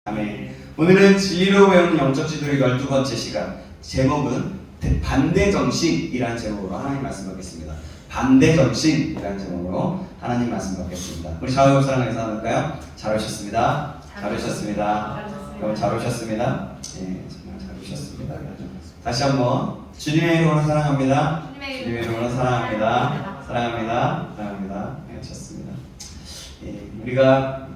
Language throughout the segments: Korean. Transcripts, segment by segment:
아멘. 오늘은 진리로 배우는 영적 지도의 12번째 시간, 제목은 반대정신이라는 제목으로 하나님 말씀 받겠습니다. 반대정신이라는 제목으로 하나님 말씀 받겠습니다. 우리 좌우옆 사랑에서 나눌까요? 잘 오셨습니다. 잘 오셨습니다. 여러분 잘 오셨습니다. 예, 정말 잘 오셨습니다. 다시 한번 주님의 이름으로 사랑합니다. 주님의 이름으로 사랑합니다. 사랑합니다. 사랑합니다. 네, 좋습니다. 예, 우리가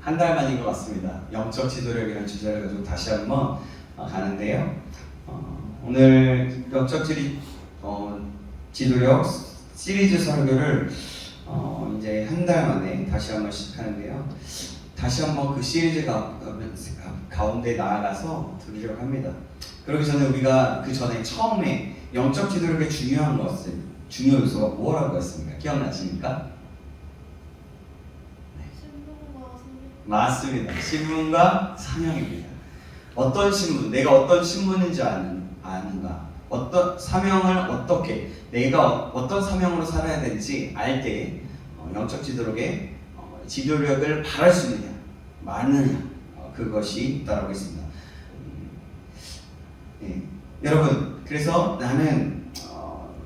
한 달 만인 것 같습니다. 영적 지도력이라는 주제를 가지고 다시 한번 가는데요. 오늘 영적 지도력 시리즈 설교를 이제 한 달 만에 다시 한번 시작하는데요. 다시 한번 그 시리즈 가운데 나아가서 드리려고 합니다. 그러기 전에 우리가 그 전에 처음에 영적 지도력의 중요한 요소가 뭐라고 했습니까? 기억나십니까? 맞습니다. 신분과 사명입니다. 어떤 신분, 내가 어떤 신분인지 아는가, 어떤 사명을 어떻게, 내가 어떤 사명으로 살아야 되는지 알 때 영적 지도력의 지도력을 바랄 수 있느냐, 많으냐, 그것이 있다라고 했습니다. 네. 여러분, 그래서 나는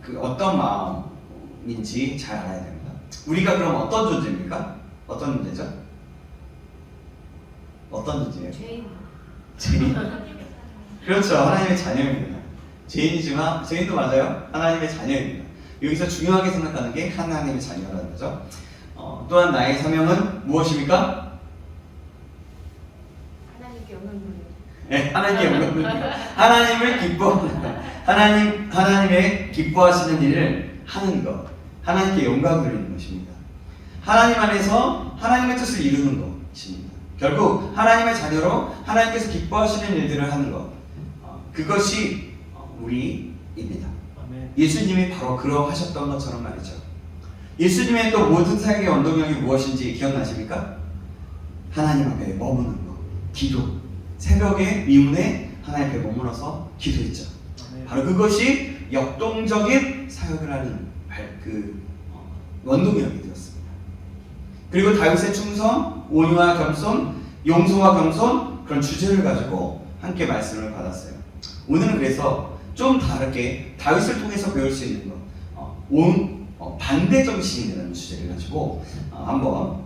그 어떤 마음인지 잘 알아야 됩니다. 우리가 그럼 어떤 존재입니까? 어떤 존재죠? 어떤 존재예요? 죄인. 그렇죠. 하나님의 자녀입니다. 죄인이지만, 죄인도 맞아요. 하나님의 자녀입니다. 여기서 중요하게 생각하는 게 하나님의 자녀라는 거죠. 또한 나의 사명은 무엇입니까? 하나님께 영광 돌리는. 네, 하나님께 영광 돌리는. 하나님을 기뻐하는 하나님의 기뻐하시는 일을 하는 것. 하나님께 영광 돌리는 것입니다. 하나님 안에서 하나님의 뜻을 이루는 것입니다. 결국 하나님의 자녀로 하나님께서 기뻐하시는 일들을 하는 것, 그것이 우리입니다. 예수님이 바로 그러하셨던 것처럼 말이죠. 예수님의 또 모든 사역의 원동력이 무엇인지 기억나십니까? 하나님 앞에 머무는 것, 기도, 새벽에 미문에 하나님 앞에 머물러서 기도했죠. 바로 그것이 역동적인 사역을 하는 그 원동력이 되었습니다. 그리고 다윗의 충성, 온유와 겸손, 용서와 겸손, 그런 주제를 가지고 함께 말씀을 받았어요. 오늘은 그래서 좀 다르게 다윗을 통해서 배울 수 있는 것, 반대정신이라는 주제를 가지고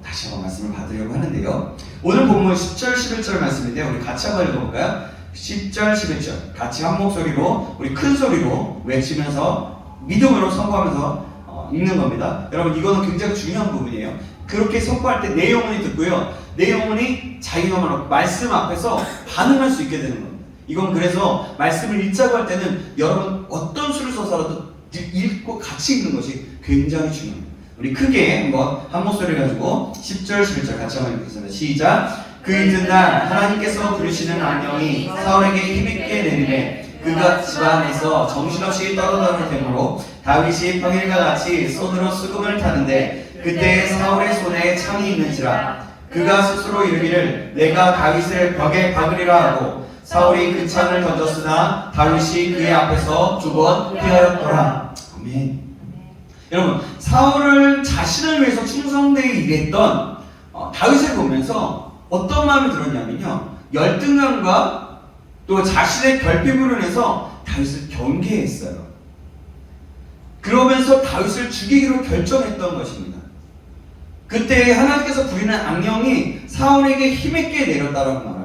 다시 한번 말씀을 받으려고 하는데요. 오늘 본문 10절, 11절 말씀인데요. 우리 같이 한번 읽어볼까요? 10절, 11절 같이 한 목소리로, 우리 큰 소리로 외치면서 믿음으로 선포하면서 읽는 겁니다. 여러분, 이거는 굉장히 중요한 부분이에요. 그렇게 선포할 때 내 영혼이 듣고요, 내 영혼이 자기 영혼으로 말씀 앞에서 반응할 수 있게 되는 겁니다. 이건 그래서 말씀을 읽자고 할 때는 여러분 어떤 수를 써서라도 읽고 같이 읽는 것이 굉장히 중요합니다. 우리 크게 한번 한 목소리 가지고 10절, 11절 같이 한번 읽겠습니다. 시작! 그 이튿날 하나님께서 부르시는 안령이 사울에게 힘있게 내리매 그가 집안에서 정신없이 떨어져올 때므로 다윗이 평일과 같이 손으로 수금을 타는데 그때 사울의 손에 창이 있는지라 그가 스스로 이르기를 내가 다윗을 벽에 박으리라 하고 사울이 그 창을 던졌으나 다윗이 그의 앞에서 2번 피하였더라. 아멘. 여러분, 사울을 자신을 위해서 충성되게 일했던 다윗을 보면서 어떤 마음이 들었냐면요, 열등감과 또 자신의 결핍으로 인해서 다윗을 경계했어요. 그러면서 다윗을 죽이기로 결정했던 것입니다. 그때 하나님께서 부리는 악령이 사울에게 힘있게 내렸다라고 말합니다.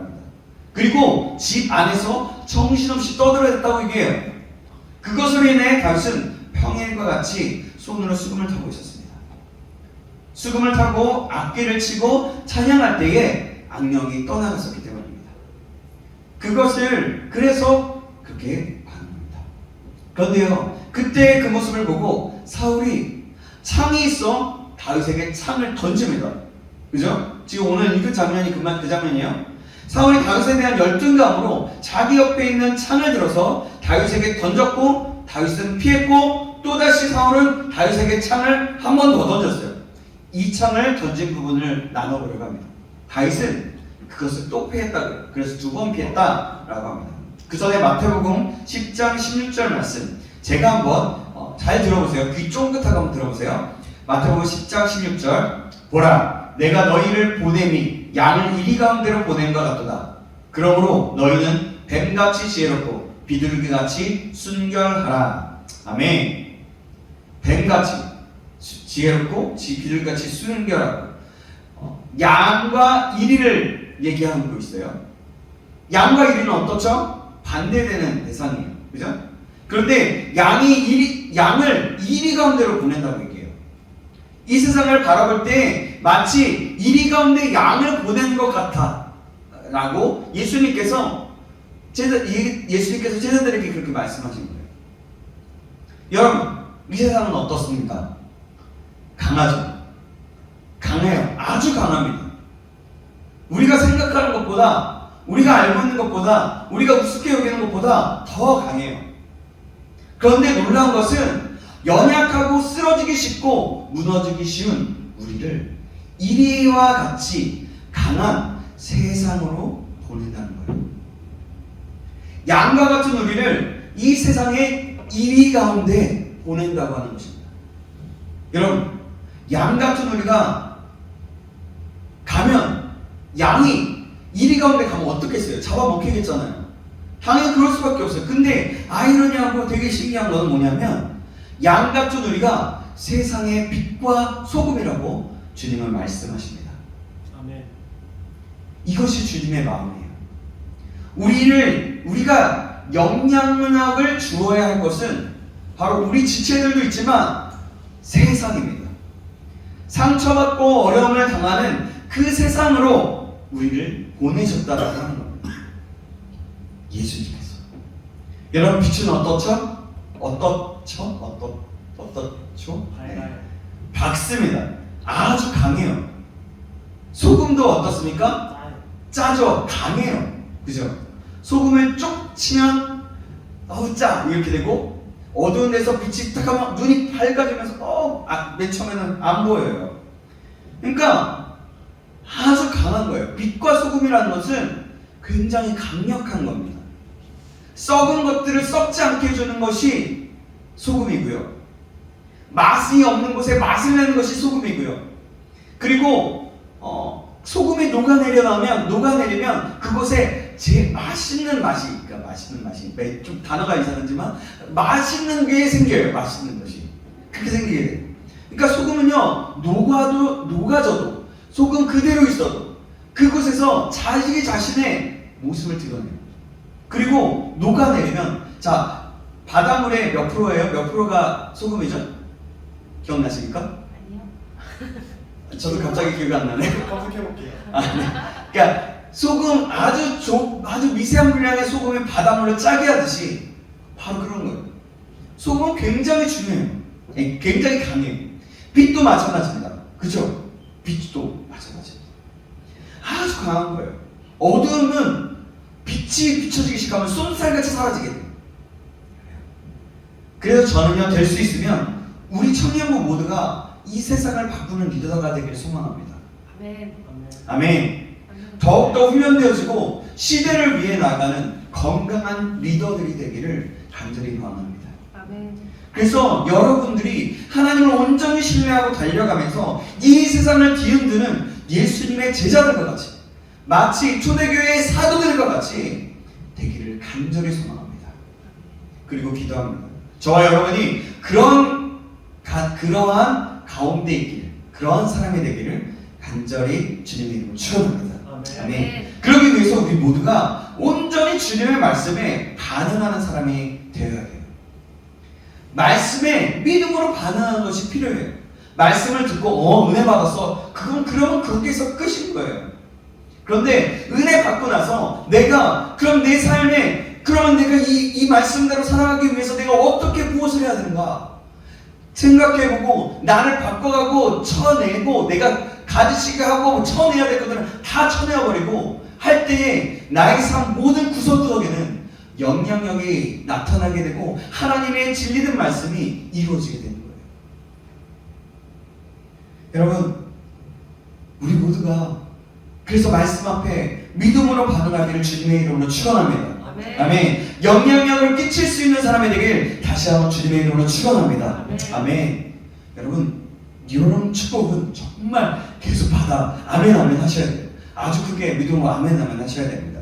그리고 집 안에서 정신없이 떠들어댔다고 얘기해요. 그것으로 인해 다윗은 평일과 같이 손으로 수금을 타고 있었습니다. 수금을 타고 악기를 치고 찬양할 때에 악령이 떠나갔었기 때문입니다. 그것을 그래서 그렇게 반응합니다. 그런데요, 그때 그 모습을 보고 사울이 창이 있어 다윗에게 창을 던집니다. 그죠? 지금 오늘 읽은 장면이 그 장면이에요. 사울이 다윗에 대한 열등감으로 자기 옆에 있는 창을 들어서 다윗에게 던졌고 다윗은 피했고 또다시 사울은 다윗에게 창을 한 번 더 던졌어요. 이 창을 던진 부분을 나눠보려고 합니다. 다윗은 그것을 또 피했다. 그래서 2번 피했다라고 합니다. 그 전에 마태복음 10장 16절 말씀 제가 한번 잘 들어보세요. 귀 쫑긋하게 한번 들어보세요. 마태복음 10장 16절 보라, 내가 너희를 보냄이 양을 이리 가운데로 보냄과 같도다. 그러므로 너희는 뱀같이 지혜롭고 비둘기같이 순결하라. 아멘. 뱀같이 지혜롭고 비둘기같이 순결하고. 양과 이리를 얘기하고 있어요. 양과 이리는 어떻죠? 반대되는 대상이에요. 그죠? 그런데 양을 이리 가운데로 보낸다고 얘기해요. 이 세상을 바라볼 때 마치 이리 가운데 양을 보낸 것 같아 라고 예수님께서 제자들에게 그렇게 말씀하신 거예요. 여러분, 이 세상은 어떻습니까? 강하죠? 강해요. 아주 강합니다. 우리가 생각하는 것보다, 우리가 알고 있는 것보다, 우리가 우습게 여기는 것보다 더 강해요. 그런데 놀라운 것은 연약하고 쓰러지기 쉽고 무너지기 쉬운 우리를 이리와 같이 강한 세상으로 보낸다는 거예요. 양과 같은 우리를 이 세상의 이리 가운데 보낸다고 하는 것입니다. 여러분, 양 같은 우리가 가면, 양이 이리 가운데 가면 어떻겠어요? 잡아먹히겠잖아요. 당연히 그럴 수밖에 없어요. 근데 아이러니하고 되게 신기한 것은 뭐냐면, 양 같은 우리가 세상의 빛과 소금이라고 주님은 말씀하십니다. 아멘. 이것이 주님의 마음이에요. 우리가 영향력을 주어야 할 것은 바로 우리 지체들도 있지만 세상입니다. 상처받고 어려움을 당하는 그 세상으로 우리를 보내셨다라고 하는 겁니다. 예수님께서. 여러분, 빛은 어떻죠? 어떻죠? 네. 밝습니다. 아주 강해요. 소금도 어떻습니까? 짜죠. 강해요. 그죠? 소금을 쭉 치면 짜 이렇게 되고, 어두운 데서 빛이 딱 하면 눈이 밝아지면서 맨 처음에는 안 보여요. 그러니까 아주 강한 거예요. 빛과 소금이라는 것은 굉장히 강력한 겁니다. 썩은 것들을 썩지 않게 해주는 것이 소금이고요. 맛이 없는 곳에 맛을 내는 것이 소금이고요. 그리고 소금이 녹아내리면 그곳에 제일 맛있는 맛이, 그러니까 맛있는 맛이 좀 단어가 이상하지만 맛있는 게 생겨요. 맛있는 것이 그렇게 생기게 돼요. 그러니까 소금은요, 녹아져도 소금 그대로 있어도 그곳에서 자기 자신의 모습을 드러내요. 그리고 녹아내리면, 자, 바닷물의 몇 프로예요? 몇 프로가 소금이죠? 기억나십니까? 아니요. 저도 갑자기 기억이 안 나네. 검색해볼게요. 네. 그러니까 소금, 아주 미세한 분량의 소금이 바닷물을 짜게 하듯이 바로 그런 거예요. 소금은 굉장히 중요해요. 굉장히 강해요. 빛도 마찬가지입니다. 그죠? 빛도 마찬가지입니다. 아주 강한 거예요. 어두움은 빛이 비춰지기 시작하면 쏜살같이 사라지게 돼요. 그래서 저는요, 될 수 있으면 우리 청년부 모두가 이 세상을 바꾸는 리더가 되기를 소망합니다. 아멘. 아멘. 더욱더 훈련되어지고 시대를 위해 나가는 건강한 리더들이 되기를 간절히 바랍니다. 아멘. 그래서 여러분들이 하나님을 온전히 신뢰하고 달려가면서 이 세상을 뒤흔드는 예수님의 제자들과 같이, 마치 초대교회의 사도들과 같이 되기를 간절히 소망합니다. 그리고 기도합니다. 저와 여러분이 그러한 가운데 있기를, 그러한 사람이 되기를 간절히 주님의 이름으로 축원합니다. 아멘. 그러기 위해서 우리 모두가 온전히 주님의 말씀에 반응하는 사람이 되어야 돼요. 말씀에 믿음으로 반응하는 것이 필요해요. 말씀을 듣고 은혜 받았어. 그러면 거기서 끝인 거예요. 그런데 은혜 받고 나서 그럼 내 삶에, 그러면 내가 이 말씀대로 살아가기 위해서 내가 어떻게 무엇을 해야 되는가 생각해보고 나를 바꿔가고 쳐내고 내가 가지시게 하고 쳐내야 될 것들은 다 쳐내어버리고 할 때에 나의 삶 모든 구석구석에는 영향력이 나타나게 되고 하나님의 진리된 말씀이 이루어지게 되는 거예요. 여러분, 우리 모두가 그래서 말씀 앞에 믿음으로 반응하기를 주님의 이름으로 축원합니다. 아멘. 아멘. 영향력을 끼칠 수 있는 사람이 되길 다시 한번 주님의 이름으로 축원합니다. 아멘. 아멘. 여러분, 이런 축복은 정말 계속 받아 아멘 아멘 하셔야 돼요. 아주 크게 믿음으로 아멘 아멘 하셔야 됩니다.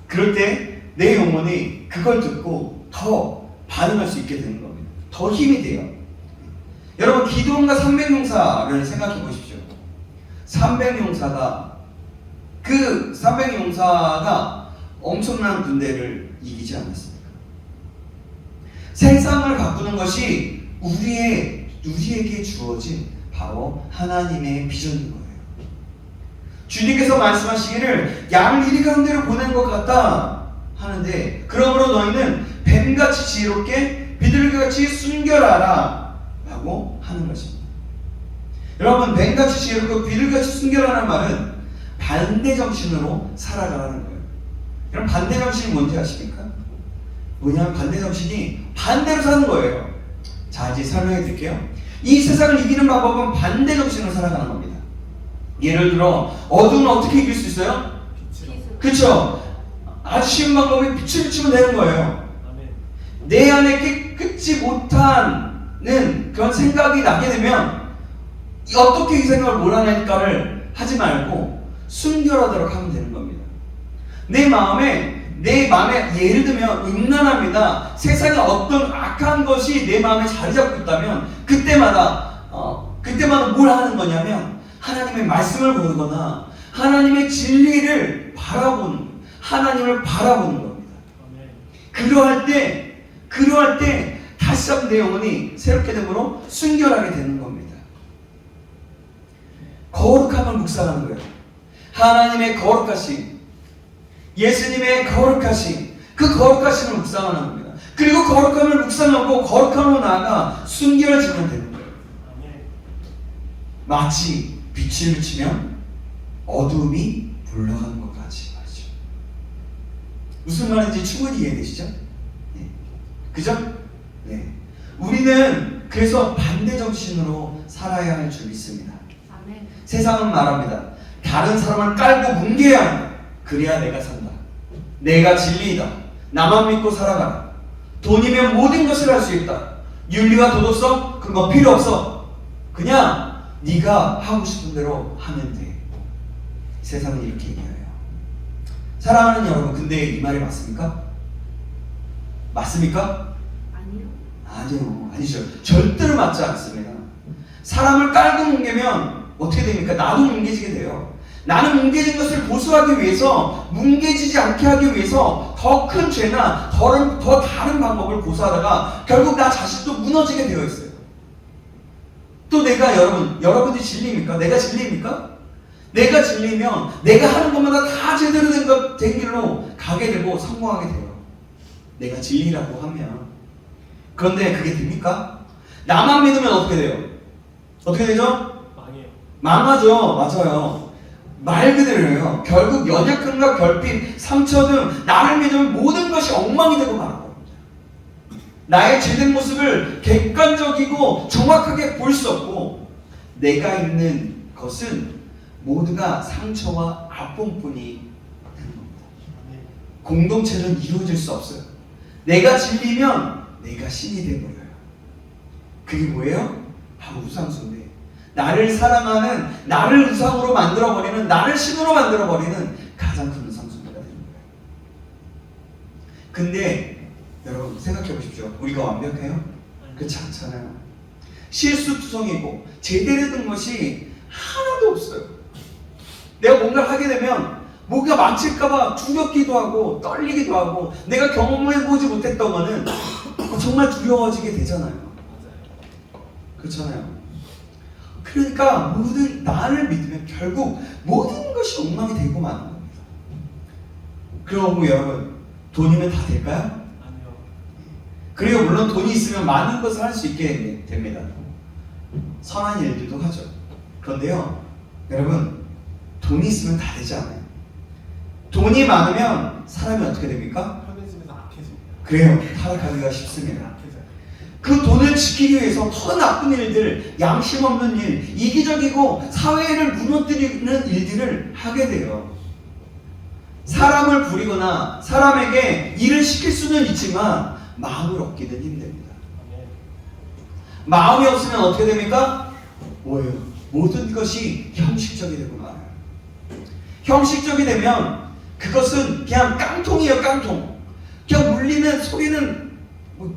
그럴 때 내 영혼이 그걸 듣고 더 반응할 수 있게 되는 겁니다. 더 힘이 돼요. 여러분, 기도원과 300용사를 생각해 보십시오. 300용사가 그 300용사가 엄청난 군대를 이기지 않았습니까? 세상을 바꾸는 것이 우리에게 주어진 바로 하나님의 비전인 거예요. 주님께서 말씀하시기를 양을 이리 가운데로 보낸 것 같다 하는데, 그러므로 너희는 뱀같이 지혜롭게 비둘기같이 순결하라 라고 하는 것입니다. 여러분, 뱀같이 지혜롭고 비둘기같이 순결하라는 말은 반대 정신으로 살아가라는 거예요. 여러분, 반대 정신이 뭔지 아십니까? 뭐냐면 반대 정신이 반대로 사는 거예요. 자, 이제 설명해 드릴게요. 이 세상을 이기는 방법은 반대 정신으로 살아가는 겁니다. 예를 들어 어두움을 어떻게 이길 수 있어요? 그쵸? 아주 쉬운 방법이 빛을 비추면 되는 거예요. 내 안에 깨끗이 못하는 그런 생각이 나게 되면 어떻게 이 생각을 몰아낼까를 하지 말고 순결하도록 하면 되는 겁니다. 내 마음에 예를 들면 음란합니다. 세상에 어떤 악한 것이 내 마음에 자리 잡고 있다면 그때마다 뭘 하는 거냐면 하나님의 말씀을 보거나 하나님의 진리를 바라보는, 하나님을 바라보는 겁니다. 그러할 때 다시 한번 내 영혼이 새롭게 되므로 순결하게 되는 겁니다. 거룩함을 묵상하는 거예요. 하나님의 거룩하심, 예수님의 거룩하심, 그 거룩하심을 묵상하는 겁니다. 그리고 거룩함을 묵상하고 거룩함으로 나아가 순결해지면 되는 거예요. 마치 빛을 비치면 어두움이 물러가는 것 같이 말이죠. 무슨 말인지 충분히 이해되시죠? 네. 그죠? 네. 우리는 그래서 반대 정신으로 살아야 할 줄 믿습니다. 아멘. 세상은 말합니다. 다른 사람을 깔고 뭉개야 한다. 그래야 내가 산다. 내가 진리이다. 나만 믿고 살아가라. 돈이면 모든 것을 할 수 있다. 윤리와 도덕성 그런 거 필요 없어. 그냥 네가 하고 싶은 대로 하면 돼. 세상은 이렇게 얘기해요. 사랑하는 여러분, 근데 이 말이 맞습니까? 맞습니까? 아니죠. 절대로 맞지 않습니다. 사람을 깔고 뭉개면 어떻게 됩니까? 나도 뭉개지게 돼요. 나는 뭉개진 것을 보수하기 위해서, 뭉개지지 않게 하기 위해서 더 큰 죄나 더 다른 방법을 고수하다가 결국 나 자신도 무너지게 되어 있어요. 또 내가 여러분이 진리입니까? 내가 진리입니까? 내가 진리면 내가 하는 것마다 다 제대로 된 길로 가게 되고 성공하게 돼요. 내가 진리라고 하면. 그런데 그게 됩니까? 나만 믿으면 어떻게 돼요? 어떻게 되죠? 망하죠. 맞아요. 말 그대로예요. 결국 연약함과 결핍, 상처 등 나를 믿으면 모든 것이 엉망이 되고 마는 겁니다. 나의 죄된 모습을 객관적이고 정확하게 볼 수 없고, 내가 있는 것은 모두가 상처와 아픔뿐이 되는 겁니다. 공동체는 이루어질 수 없어요. 내가 진리면 내가 신이 되어버려요. 그게 뭐예요? 바로 우상숭배. 나를 사랑하는, 나를 우상으로 만들어버리는, 나를 신으로 만들어버리는 가장 큰 우상숭배가 되는 거예요. 근데 여러분 생각해 보십시오. 우리가 완벽해요? 그렇지 않잖아요. 실수투성이고 제대로 된 것이 하나도 없어요. 내가 뭔가를 하게 되면 뭔가 망칠까봐 두렵기도 하고 떨리기도 하고, 내가 경험해보지 못했던 거는 정말 두려워지게 되잖아요. 그렇잖아요. 그러니까 나를 믿으면 결국 모든 것이 엉망이 되고 마는 겁니다. 그러고 여러분, 돈이면 다 될까요? 아니요. 그리고 물론 돈이 있으면 많은 것을 할 수 있게 됩니다. 선한 일들도 하죠. 그런데요, 여러분, 돈이 있으면 다 되지 않아요. 돈이 많으면 사람이 어떻게 됩니까? 편해지면서 악해집니다. 그래요. 타락하기가 쉽습니다. 그 돈을 지키기 위해서 더 나쁜 일들, 양심 없는 일, 이기적이고 사회를 무너뜨리는 일들을 하게 돼요. 사람을 부리거나 사람에게 일을 시킬 수는 있지만 마음을 얻기는 힘듭니다. 마음이 없으면 어떻게 됩니까? 뭐예요? 모든 것이 형식적이 되고 말아요. 형식적이 되면 그것은 그냥 깡통이에요, 깡통. 그냥 울리는 소리는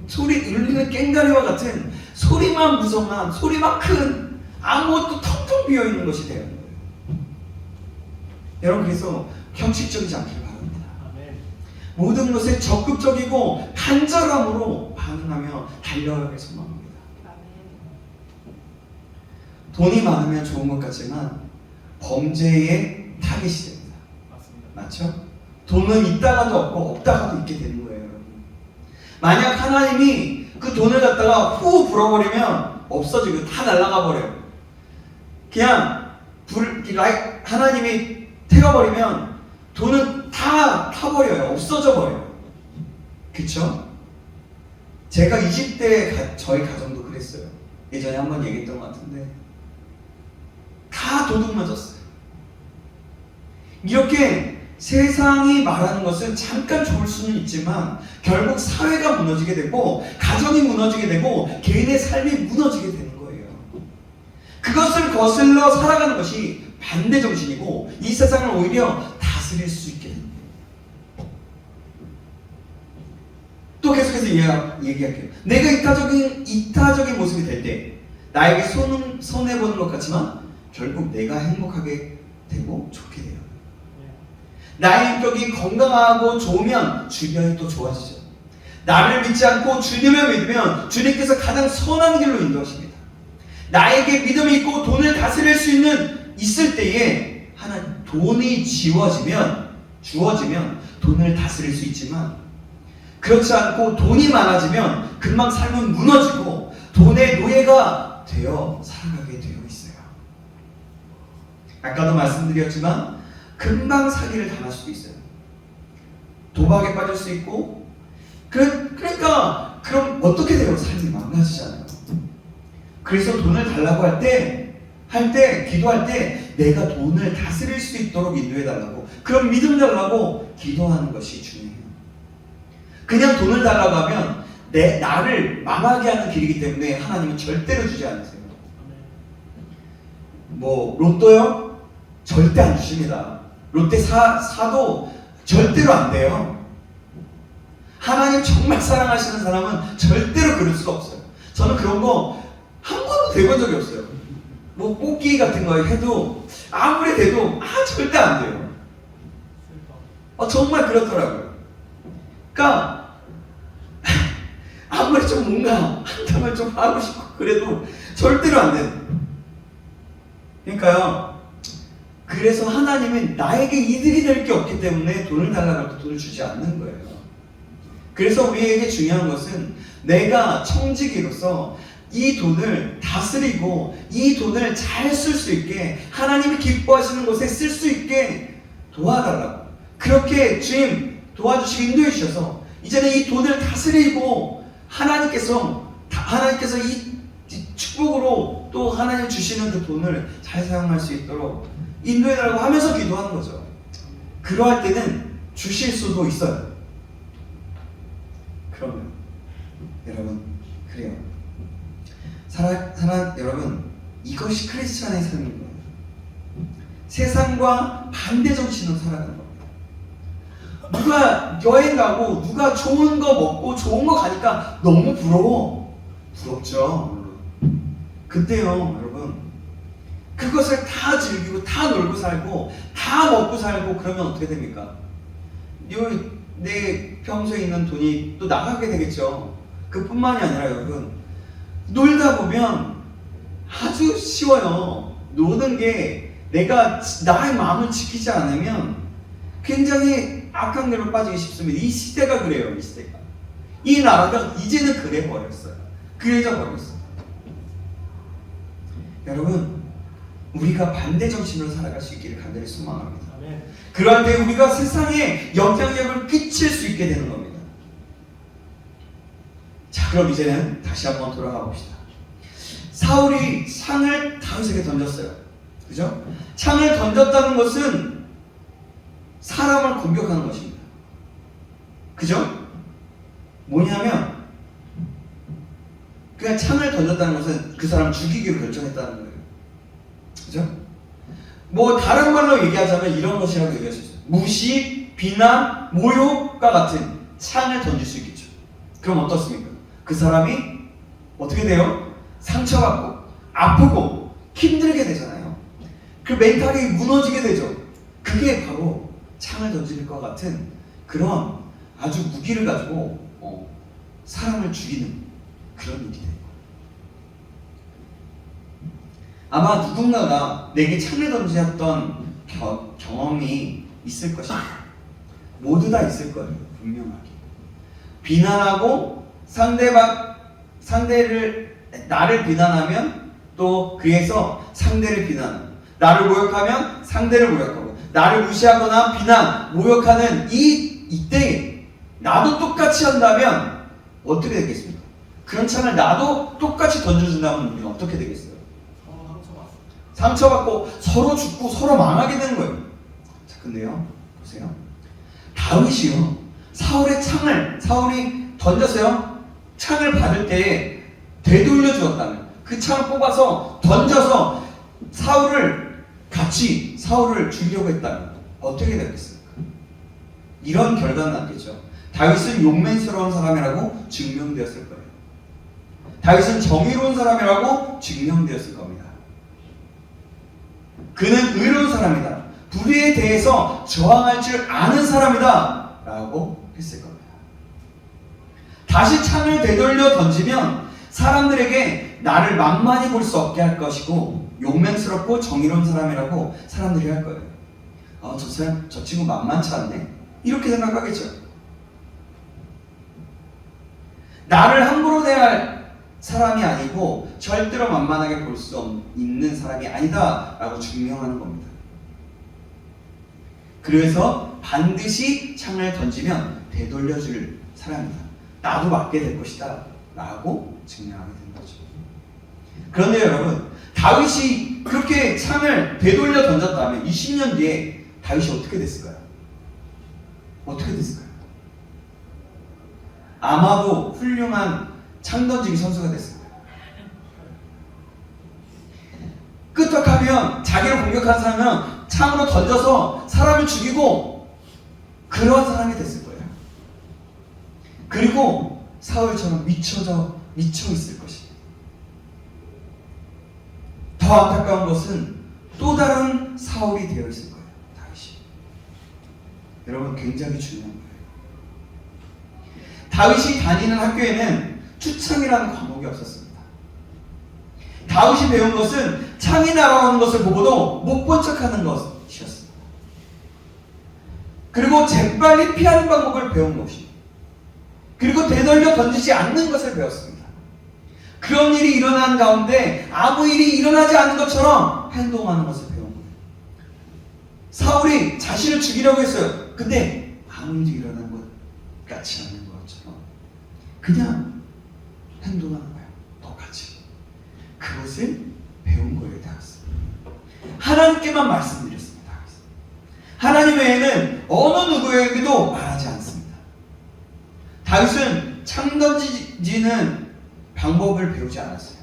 소리 울리는 꽹과리와 같은 소리만 무성한, 소리만 큰, 아무것도 텅텅 비어 있는 것이 되는 거예요. 여러분, 그래서 형식적이지 않기를 바랍니다. 모든 것에 적극적이고 간절함으로 반응하며 달려가길 소망합니다. 돈이 많으면 좋은 것 같지만 범죄의 타깃이 됩니다. 맞죠? 돈은 있다가도 없고 없다가도 있게 되는 거예요, 여러분. 만약 하나님이 그 돈을 갖다가 후 불어버리면 없어지고 다 날아가 버려요. 그냥 하나님이 태워버리면 돈은 다 타버려요. 없어져 버려요. 그쵸? 제가 20대 저희 가정도 그랬어요. 예전에 한번 얘기했던 것 같은데 다 도둑 맞았어요. 이렇게 세상이 말하는 것은 잠깐 좋을 수는 있지만 결국 사회가 무너지게 되고 가정이 무너지게 되고 개인의 삶이 무너지게 되는 거예요. 그것을 거슬러 살아가는 것이 반대 정신이고 이 세상을 오히려 다스릴 수 있게 됩니다. 또 계속해서 얘기할게요. 내가 이타적인 모습이 될 때 나에게 손해보는 것 같지만 결국 내가 행복하게 되고 좋게 돼요. 나의 인격이 건강하고 좋으면 주변이 또 좋아지죠. 나를 믿지 않고 주님을 믿으면 주님께서 가장 선한 길로 인도하십니다. 나에게 믿음이 있고 돈을 다스릴 수 있을 때에 돈이 주어지면 돈을 다스릴 수 있지만 그렇지 않고 돈이 많아지면 금방 삶은 무너지고 돈의 노예가 되어 살아가게 되어 있어요. 아까도 말씀드렸지만 금방 사기를 당할 수도 있어요. 도박에 빠질 수 있고 그러니까 그럼 어떻게 돼요? 삶이 망가지잖아요. 그래서 돈을 달라고 할 때 기도할 때 내가 돈을 다스릴 수 있도록 인도해 달라고 그런 믿음 달라고 기도하는 것이 중요해요. 그냥 돈을 달라고 하면 나를 망하게 하는 길이기 때문에 하나님은 절대로 주지 않으세요. 로또요? 절대 안 주십니다. 롯데 사도 절대로 안 돼요. 하나님 정말 사랑하시는 사람은 절대로 그럴 수가 없어요. 저는 그런 거 한 번도 돼본 적이 없어요. 뽑기 같은 거 해도 아무리 돼도 절대 안 돼요. 정말 그렇더라고요. 그러니까 아무리 좀 뭔가 한탕을 좀 하고 싶고 그래도 절대로 안 돼요. 그러니까요. 그래서 하나님은 나에게 이득이 될 게 없기 때문에 돈을 달라고 할 때 돈을 주지 않는 거예요. 그래서 우리에게 중요한 것은 내가 청지기로서 이 돈을 다스리고 이 돈을 잘 쓸 수 있게 하나님이 기뻐하시는 곳에 쓸 수 있게 도와달라고 그렇게 주님 도와주시고 인도해 주셔서 이제는 이 돈을 다스리고 하나님께서 이 축복으로 또 하나님 주시는 그 돈을 잘 사용할 수 있도록 인도해달라고 하면서 기도하는 거죠. 그러할 때는 주실 수도 있어요. 그러면 여러분 그래요. 여러분 이것이 크리스찬의 삶인 거예요. 세상과 반대 정신으로 살아가는 겁니다. 누가 여행 가고 누가 좋은 거 먹고 좋은 거 가니까 너무 부럽죠. 그때요 여러분 그것을 다 즐기고 다 놀고 살고 다 먹고 살고 그러면 어떻게 됩니까? 내 평소에 있는 돈이 또 나가게 되겠죠. 그뿐만이 아니라 여러분 놀다 보면 아주 쉬워요. 노는 게 내가 나의 마음을 지키지 않으면 굉장히 악한 길로 빠지기 쉽습니다. 이 시대가 그래요. 이 시대가 이 나라가 이제는 그래 버렸어요. 그래져 버렸어요. 여러분 우리가 반대 정신으로 살아갈 수 있기를 간절히 소망합니다. 그럴 때 우리가 세상에 영향력을 끼칠 수 있게 되는 겁니다. 자, 그럼 이제는 다시 한번 돌아가 봅시다. 사울이 창을 다윗에게 던졌어요. 그죠? 창을 던졌다는 것은 사람을 공격하는 것입니다. 그죠? 뭐냐면 그냥 창을 던졌다는 것은 그 사람을 죽이기로 결정했다는 거예요. 그죠? 뭐 다른 말로 얘기하자면 이런 것이라고 얘기할 수 있어요. 무시, 비난, 모욕과 같은 창을 던질 수 있겠죠. 그럼 어떻습니까? 그 사람이 어떻게 돼요? 상처받고 아프고 힘들게 되잖아요. 그 멘탈이 무너지게 되죠. 그게 바로 창을 던질 것 같은 그런 아주 무기를 가지고 사람을 죽이는 그런 일이 돼요. 아마 누군가가 내게 창을 던졌던 경험이 있을 것입니다. 모두 다 있을 거예요. 분명하게. 비난하고 나를 비난하면 또 그에서 상대를 비난하고 나를 모욕하면 상대를 모욕하고 나를 무시하거나 비난, 모욕하는 이때에 나도 똑같이 한다면 어떻게 되겠습니까? 그런 창을 나도 똑같이 던져준다면 우리는 어떻게 되겠어요? 상처받고 서로 죽고 서로 망하게 되는 거예요. 자, 근데요, 보세요. 다윗이요, 사울이 던졌어요. 창을 받을 때 되돌려 주었다면 그 창을 뽑아서 던져서 사울을 죽이려고 했다면 어떻게 되겠습니까? 이런 결과는 났겠죠. 다윗은 용맹스러운 사람이라고 증명되었을 거예요. 다윗은 정의로운 사람이라고 증명되었을 겁니다. 그는 의로운 사람이다. 불의에 대해서 저항할 줄 아는 사람이다 라고 했을 겁니다. 다시 창을 되돌려 던지면 사람들에게 나를 만만히 볼 수 없게 할 것이고 용맹스럽고 정의로운 사람이라고 사람들이 할 거예요. 저 친구 만만치 않네? 이렇게 생각하겠죠. 나를 함부로 대할 사람이 아니고 절대로 만만하게 볼 수 있는 사람이 아니다 라고 증명하는 겁니다. 그래서 반드시 창을 던지면 되돌려줄 사람이다. 나도 맞게 될 것이다 라고 증명하게 된 거죠. 그런데 여러분, 다윗이 그렇게 창을 되돌려 던졌다면 20년 뒤에 다윗이 어떻게 됐을까요? 어떻게 됐을까요? 아마도 훌륭한 창 던지기 선수가 됐을 거예요. 끄떡하면 자기를 공격한 사람은 창으로 던져서 사람을 죽이고 그런 사람이 됐을 거예요. 그리고 사울처럼 미쳐 있을 것이에요. 더 안타까운 것은 또 다른 사울이 되어 있을 거예요. 다윗이. 여러분, 굉장히 중요한 거예요. 다윗이 다니는 학교에는 추창이라는 과목이 없었습니다. 다윗이 배운 것은 창이 날아오는 것을 보고도 못 본 척하는 것이었습니다. 그리고 재빨리 피하는 방법을 배운 것입니다. 그리고 되돌려 던지지 않는 것을 배웠습니다. 그런 일이 일어난 가운데 아무 일이 일어나지 않은 것처럼 행동하는 것을 배운 거예요. 사울이 자신을 죽이려고 했어요. 근데 아무 일이 일어난 것 같지 않은 것처럼 그냥 행동하는 거예요. 똑같이. 그것을 배운 거예요. 다윗은. 하나님께만 말씀드렸습니다. 하나님 외에는 어느 누구에게도 말하지 않습니다. 다윗은 창 던지는 방법을 배우지 않았어요.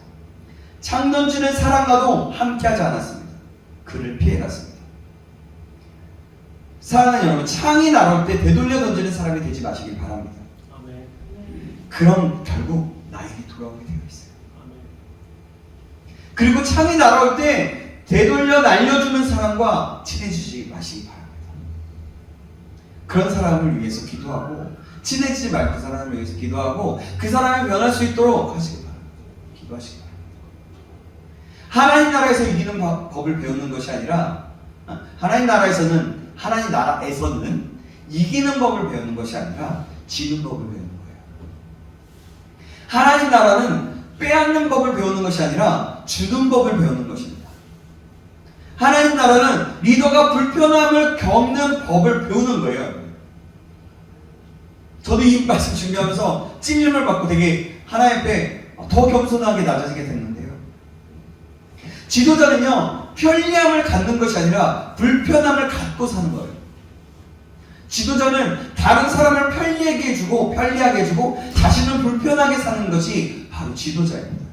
창 던지는 사람과도 함께하지 않았습니다. 그를 피해갔습니다. 사랑하는 여러분, 창이 날아올 때 되돌려 던지는 사람이 되지 마시길 바랍니다. 아멘. 그럼 결국 나에게 돌아오게 되어 있어요. 아멘. 그리고 창이 날아올 때 되돌려 날려주는 사람과 친해지지 마시기 바랍니다. 그런 사람을 위해서 기도하고 친해지지 말고 그 사람을 위해서 기도하고 그 사람이 변할 수 있도록 하시기 바랍니다. 기도하시기 바랍니다. 하나님 나라에서 이기는 법을 배우는 것이 아니라 하나님 나라에서는 이기는 법을 배우는 것이 아니라 지는 법을 배우는 거예요. 하나님 나라는 빼앗는 법을 배우는 것이 아니라 주는 법을 배우는 것입니다. 하나님 나라는 리더가 불편함을 겪는 법을 배우는 거예요. 저도 이 말씀 준비하면서 찔림을 받고 되게 하나님 앞에 더 겸손하게 낮아지게 됐는데요. 지도자는요, 편리함을 갖는 것이 아니라 불편함을 갖고 사는 거예요. 지도자는 다른 사람을 편리하게 해주고 자신은 불편하게 사는 것이 바로 지도자입니다.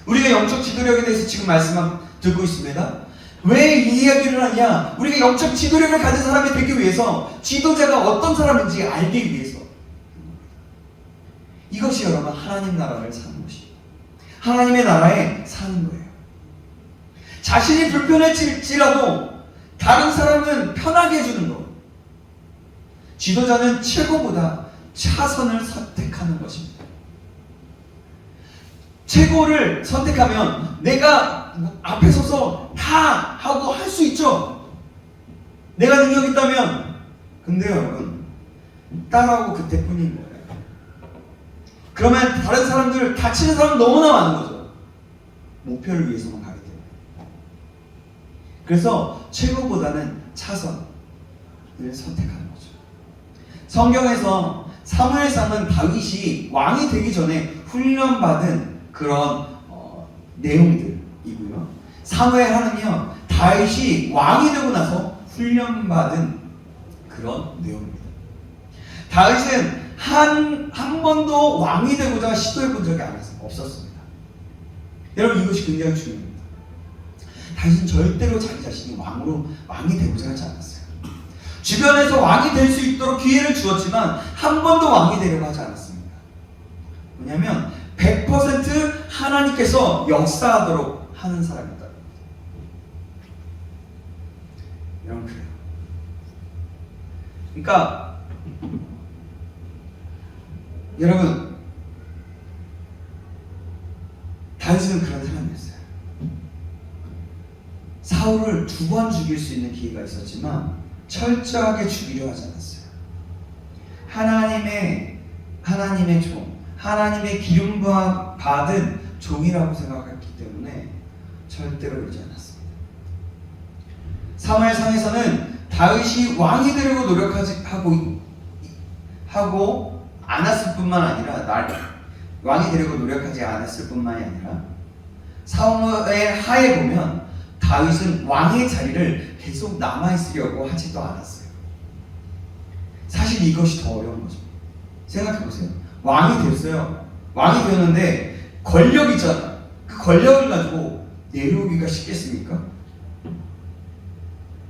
우리가 영적 지도력에 대해서 지금 말씀 듣고 있습니다. 왜 이 이야기를 하냐? 우리가 영적 지도력을 가진 사람이 되기 위해서, 지도자가 어떤 사람인지 알기 위해서. 이것이 여러분 하나님 나라를 사는 것입니다. 하나님의 나라에 사는 거예요. 자신이 불편해질지라도 다른 사람은 편하게 해주는 것. 지도자는 최고보다 차선을 선택하는 것입니다. 최고를 선택하면 내가 앞에 서서 다 하고 할 수 있죠. 내가 능력 있다면. 근데 여러분, 따라오고 그때뿐인 거예요. 그러면 다른 사람들, 다치는 사람 너무나 많은 거죠. 목표를 위해서만 가기 때문에. 그래서 최고보다는 차선을 선택하는 거죠. 성경에서 사무엘상은 다윗이 왕이 되기 전에 훈련받은 그런 내용들이고요. 사무엘하는요, 다윗이 왕이 되고 나서 훈련받은 그런 내용입니다. 다윗은 한 번도 왕이 되고자 시도해 본 적이 없었습니다. 여러분, 이것이 굉장히 중요합니다. 다윗은 절대로 자기 자신이 왕이 되고자 하지 않았어요. 주변에서 왕이 될 수 있도록 기회를 주었지만 한 번도 왕이 되려고 하지 않았습니다. 왜냐하면 100% 하나님께서 역사하도록 하는 사람이다. 여러분, 그래요. 그러니까 여러분, 다윗은 그런 사람이었어요. 사울을 2번 죽일 수 있는 기회가 있었지만 철저하게 죽이려 하지 않았어요. 하나님의 종, 하나님의 기름 받은 종이라고 생각했기 때문에 절대로 그러지 않았습니다. 사무엘상에서는 다윗이 왕이 되려고 하고 않았을 뿐만 아니라, 왕이 되려고 노력하지 않았을 뿐만이 아니라, 사무엘 하에 보면 다윗은 왕의 자리를 계속 남아있으려고 하지도 않았어요. 사실 이것이 더 어려운 거죠. 생각해보세요. 왕이 됐어요. 왕이 되었는데 권력 있잖아. 그 권력을 가지고 내려오기가 쉽겠습니까?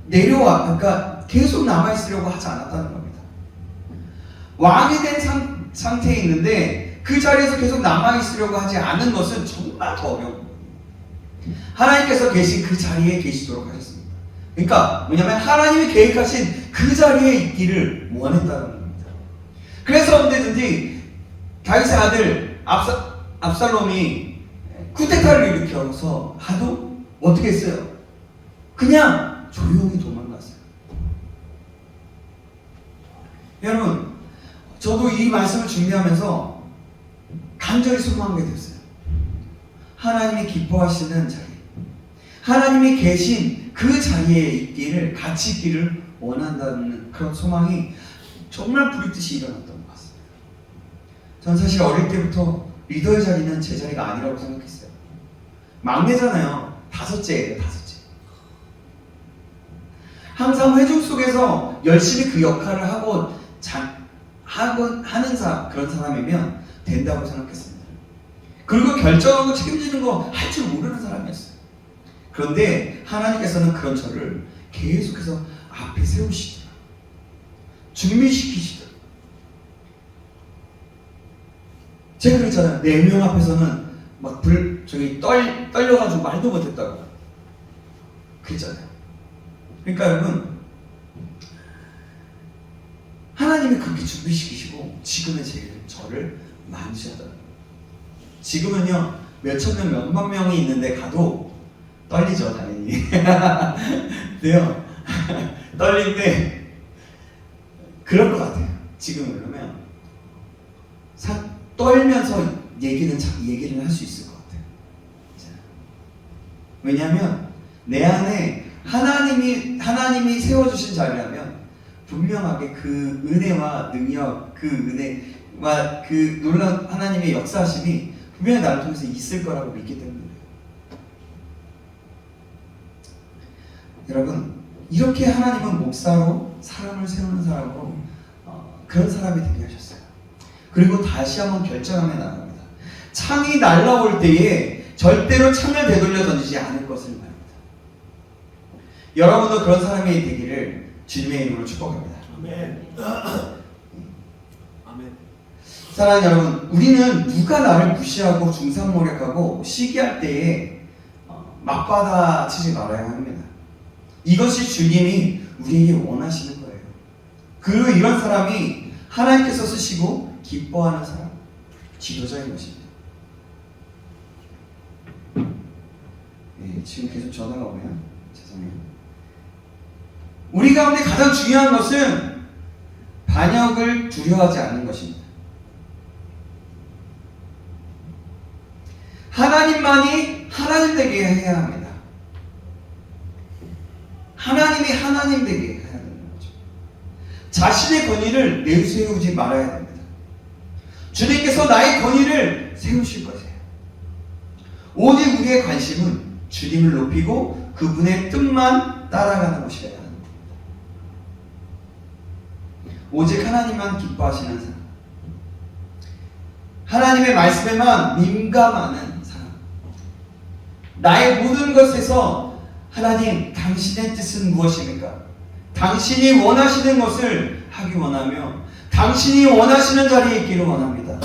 그러니까 계속 남아있으려고 하지 않았다는 겁니다. 왕이 된 상태에 있는데 그 자리에서 계속 남아있으려고 하지 않은 것은 정말 더 어려운 거예요. 하나님께서 계신 그 자리에 계시도록 하셨습니다. 그러니까 뭐냐면 하나님이 계획하신 그 자리에 있기를 원했다는 겁니다. 그래서 언제든지 다윗의 아들 압살롬이 쿠데타를 일으켜서 하도 어떻게 했어요? 그냥 조용히 도망갔어요. 여러분, 저도 이 말씀을 준비하면서 간절히 소망한 게 됐어요. 하나님이 기뻐하시는 자리, 하나님이 계신 그 자리에 있기를, 같이 있기를 원한다는 그런 소망이 정말 불빛이 일어났던 것 같습니다. 전 사실 어릴 때부터 리더의 자리는 제 자리가 아니라고 생각했어요. 막내잖아요. 다섯째예요. 항상 회중 속에서 열심히 그 역할을 하고 하는 그런 사람이면 된다고 생각했습니다. 그리고 결정하고 책임지는 거 할 줄 모르는 사람이었어요. 그런데 하나님께서는 그런 저를 계속해서 앞에 세우시더라. 준비시키시더라. 제가 그랬잖아요. 4명 앞에서는 막 떨려가지고 말도 못했다고. 그랬잖아요. 그러니까 여러분, 하나님이 그렇게 준비시키시고 지금의 저를 만드셨다는 거예요. 지금은요, 몇천 명, 몇만 명이 있는데 가도 떨리죠, 당연히. 네요. 떨리는데 그럴 것 같아요. 지금은 그러면 떨면서 얘기를 할 수 있을 것 같아요. 왜냐하면 내 안에 하나님이 세워주신 자리라면 분명하게 그 은혜와 능력, 그 은혜와 그 놀라운 하나님의 역사하심이 분명히 나를 통해서 있을 거라고 믿기 때문에. 여러분, 이렇게 하나님은 목사로 사람을 세우는 사람으로 그런 사람이 되게 하셨어요. 그리고 다시 한번 결정하며 나갑니다. 창이 날라올 때에 절대로 창을 되돌려 던지지 않을 것을 말합니다. 여러분도 그런 사람이 되기를 주님의 이름으로 축복합니다. 아멘. 아멘. 사랑하는 여러분, 우리는 누가 나를 무시하고 중상모략하고 시기할 때에 맞받아치지 말아야 합니다. 이것이 주님이 우리에게 원하시는 거예요. 그리고 이런 사람이 하나님께서 쓰시고 기뻐하는 사람, 지도자인 것입니다. 네, 지금 계속 전화가 오네요. 죄송해요. 우리 가운데 가장 중요한 것은 반역을 두려워하지 않는 것입니다. 하나님만이 하나님 되게 해야 합니다. 하나님이 하나님 되게 해야 되는 거죠. 자신의 권위를 내세우지 말아야 됩니다. 주님께서 나의 권위를 세우실 것이에요. 오직 우리의 관심은 주님을 높이고 그분의 뜻만 따라가는 것이어야 합니다. 오직 하나님만 기뻐하시는 사람, 하나님의 말씀에만 민감하는 사람, 나의 모든 것에서 하나님, 당신의 뜻은 무엇입니까? 당신이 원하시는 것을 하기 원하며 당신이 원하시는 자리에 있기를 원합니다.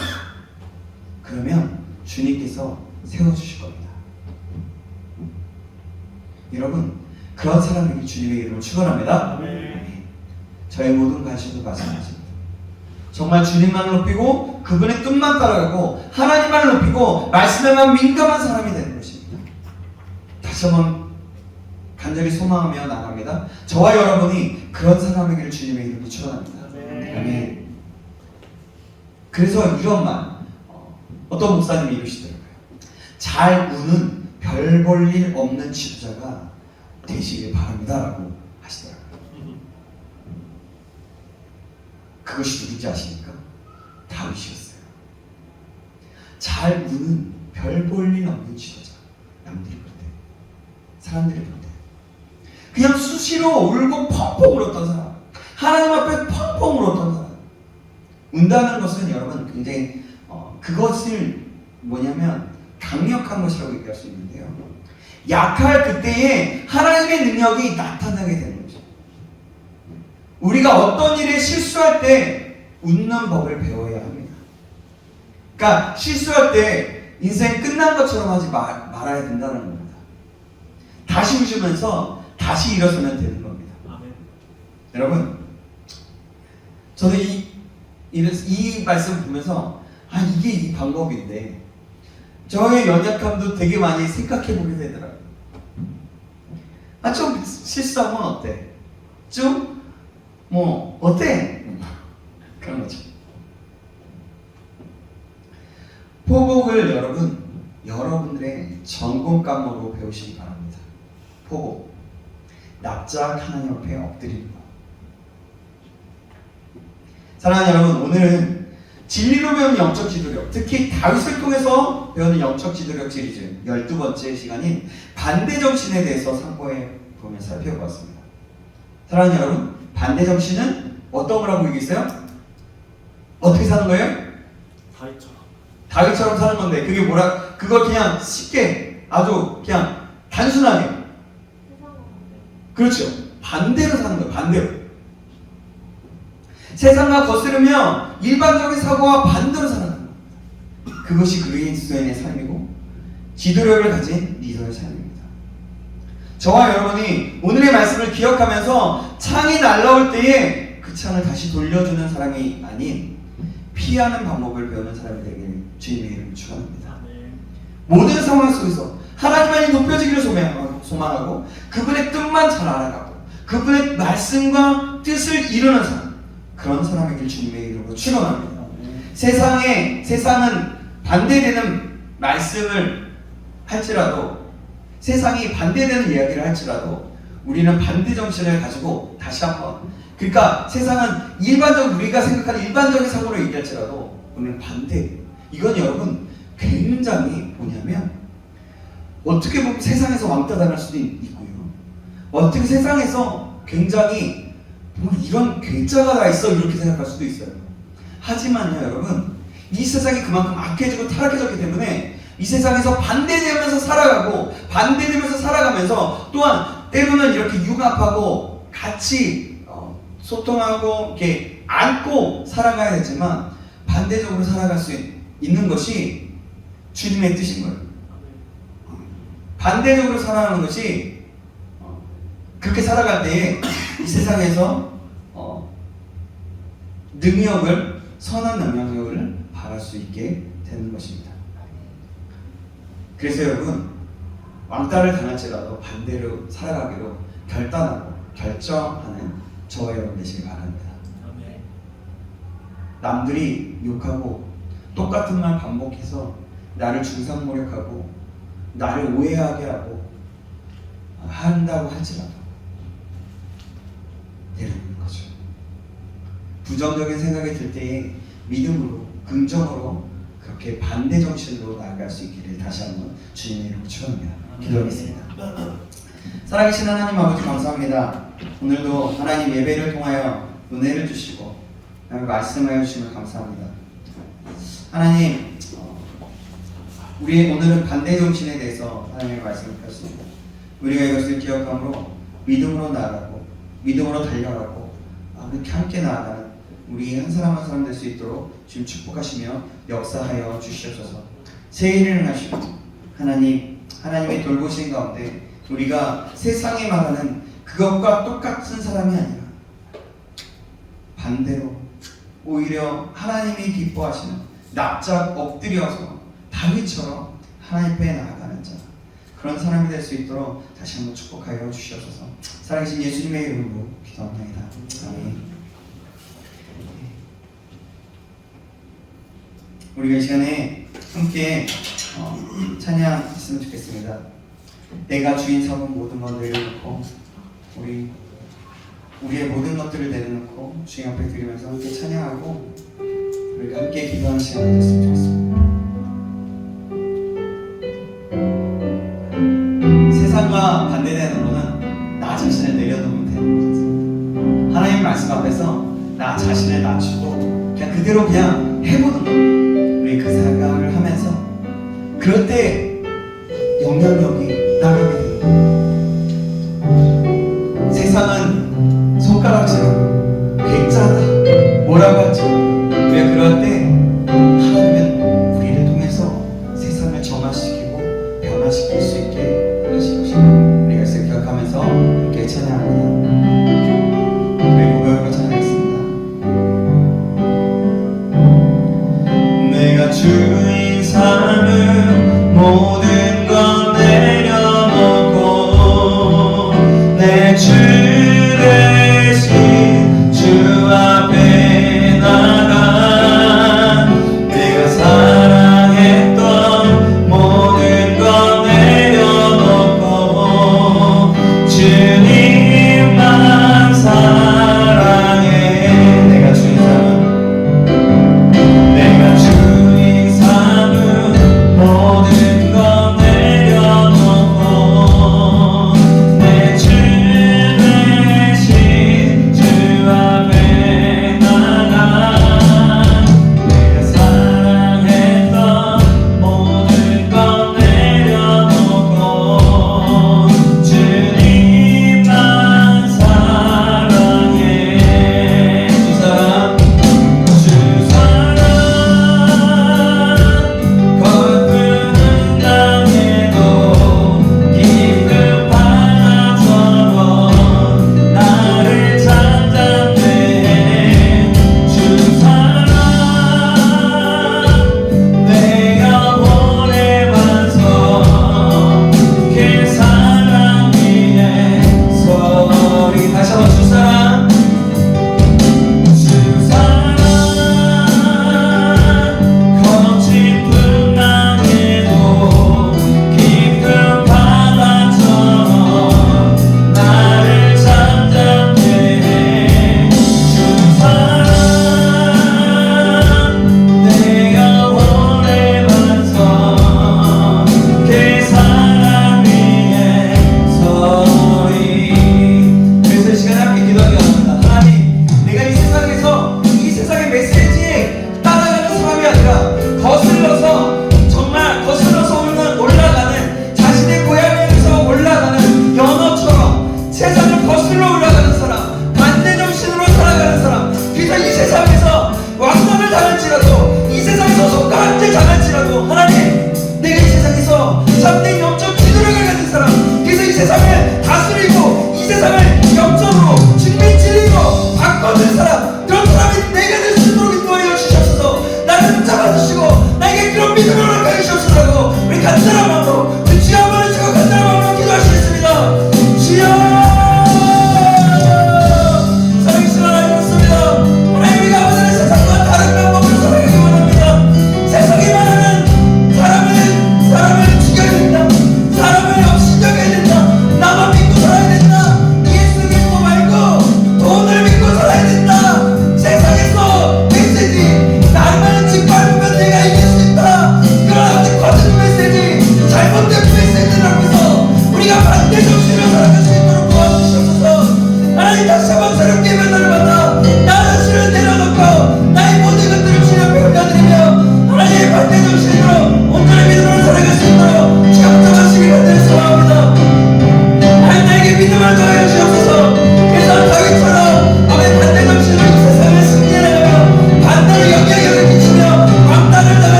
그러면 주님께서 세워주실 겁니다. 여러분, 그런 사람에게 주님의 이름을 축원합니다. 저의 모든 관심도 마찬가지입니다. 정말 주님만 높이고 그분의 뜻만 따라가고 하나님만 높이고 말씀에만 민감한 사람이 되는 것입니다. 다시 한번 간절히 소망하며 나갑니다. 저와 여러분이 그런 사람에게 주님의 이름으로 축원합니다. 아멘. 그래서 이런 말, 어떤 목사님이 이러시더라고요. 잘 우는 별 볼 일 없는 지도자가 되시길 바랍니다 라고 하시더라고요. 그것이 누군지 아십니까? 다윗이었어요. 잘 우는 별 볼 일 없는 지도자. 남들이 볼 때, 사람들이 볼 때 그냥 수시로 울고 펑펑 울었던 사람, 하나님 앞에 펑펑 울었던 사람. 운다는 것은 여러분 굉장히 그것을 뭐냐면 강력한 것이라고 얘기할 수 있는데요. 약할 그때에 하나님의 능력이 나타나게 되는 거죠. 우리가 어떤 일에 실수할 때 웃는 법을 배워야 합니다. 그러니까 실수할 때 인생 끝난 것처럼 하지 말아야 된다는 겁니다. 다시 웃으면서 다시 일어서면 되는 겁니다. 아멘. 여러분, 저는 이 말씀 보면서 이게 이 방법인데 저의 연약함도 되게 많이 생각해 보게 되더라고요. 좀 실수하면 어때? 좀 뭐 어때? 그런 거죠. 포복을 여러분들의 전공 과목으로 배우시기 바랍니다. 포복, 납작 하나님 앞에 엎드리는 것. 사랑하는 여러분, 오늘은 진리로 배우는 영적 지도력, 특히 다윗을 통해서 배우는 영적 지도력 시리즈 12번째 시간인 반대 정신에 대해서 상고해 보며 살펴보았습니다. 사랑하는 여러분, 반대 정신은 어떤 거라고 얘기했어요? 어떻게 사는 거예요? 다윗처럼 사는 건데 그게 그걸 그냥 쉽게 아주 그냥 단순하게, 그렇죠, 반대로 사는 거예요. 반대로. 세상과 거스르며 일반적인 사고와 반대로 사는 겁니다. 그것이 그리스도인의 삶이고 지도력을 가진 리더의 삶입니다. 저와 여러분이 오늘의 말씀을 기억하면서 창이 날라올 때에 그 창을 다시 돌려주는 사람이 아닌 피하는 방법을 배우는 사람이 되길 주님의 이름으로 축원합니다. 모든 상황 속에서 하나님만이 높여지기를 소망하고 그분의 뜻만 잘 알아가고 그분의 말씀과 뜻을 이루는 사람, 그런 사람에게 주님의 이름으로 축원합니다. 세상은 반대되는 말씀을 할지라도, 세상이 반대되는 이야기를 할지라도 우리는 반대 정신을 가지고 다시 한번, 그러니까 세상은 우리가 생각하는 일반적인 사고로 얘기할지라도 우리는 반대. 이건 여러분 굉장히 뭐냐면 어떻게 보면 세상에서 왕따 당할 수도 있고요. 어떻게 세상에서 굉장히 이런 괴짜가 다 있어 이렇게 생각할 수도 있어요. 하지만요 여러분, 이 세상이 그만큼 악해지고 타락해졌기 때문에 이 세상에서 반대되면서 살아가면서 또한 때로는 이렇게 융합하고 같이 소통하고 이렇게 안고 살아가야 되지만 반대적으로 살아갈 수 있는 것이 주님의 뜻인 거예요. 반대적으로 살아가는 것이 그렇게 살아갈 때에 이 세상에서 능력을 선한 능력을 바랄 수 있게 되는 것입니다. 그래서 여러분 왕따를 당할지라도 반대로 살아가기로 결정하는 저와 여러분 되시길 바랍니다. 남들이 욕하고 똑같은 말 반복해서 나를 중상모략하고 나를 오해하게 하고 한다고 할지라도 내려놓는 거죠. 부정적인 생각이 들 때에 믿음으로 긍정으로 그렇게 반대 정신으로 나아갈 수 있기를 다시 한번 주님의 이름으로 축원합니다. 기도하겠습니다. 살아계신 하나님 아버지 감사합니다. 오늘도 하나님 예배를 통하여 은혜를 주시고 말씀하여 주시면 감사합니다. 하나님 우리의 오늘은 반대 정신에 대해서 하나님의 말씀을 폈습니다. 우리가 이것을 기억함으로 믿음으로 나아가고 믿음으로 달려가고 그렇게 함께 나아가는 우리 한 사람 한 사람 될 수 있도록 주님 축복하시며 역사하여 주시옵소서. 새 일을 행하시고 하나님의 돌보신 가운데 우리가 세상에 말하는 그것과 똑같은 사람이 아니라 반대로 오히려 하나님이 기뻐하시는 납작 엎드려서 다윗처럼 하나님 앞에 나아가는 자 그런 사람이 될 수 있도록 다시 한번 축복하여 주시옵소서. 살아계신 예수님의 이름으로 기도합니다. 아멘. 우리가 이 시간에 함께 찬양했으면 좋겠습니다. 내가 주인 삼은 모든 것 내려놓고 우리의 모든 것들을 내려놓고 주님 앞에 드리면서 함께 찬양하고 우리가 함께 기도하는 시간이 됐으면 좋겠습니다. 세상과 반대되는 것은 나 자신을 내려놓으면 되는 거지. 하나님 말씀 앞에서 나 자신을 낮추고 그냥 그대로 그냥 해보는 거. 우리 그 생각을 하면서 그럴 때 영향력이 나가게 돼요. 세상은 손가락질하고 괴짜다 뭐라고 할지 왜 그럴 때 하나님은 우리를 통해서 세상을 정화시키고 변화시킬 수 있게 하시는 것입니다. 우리가 기억하면서 함께 찬양합니다.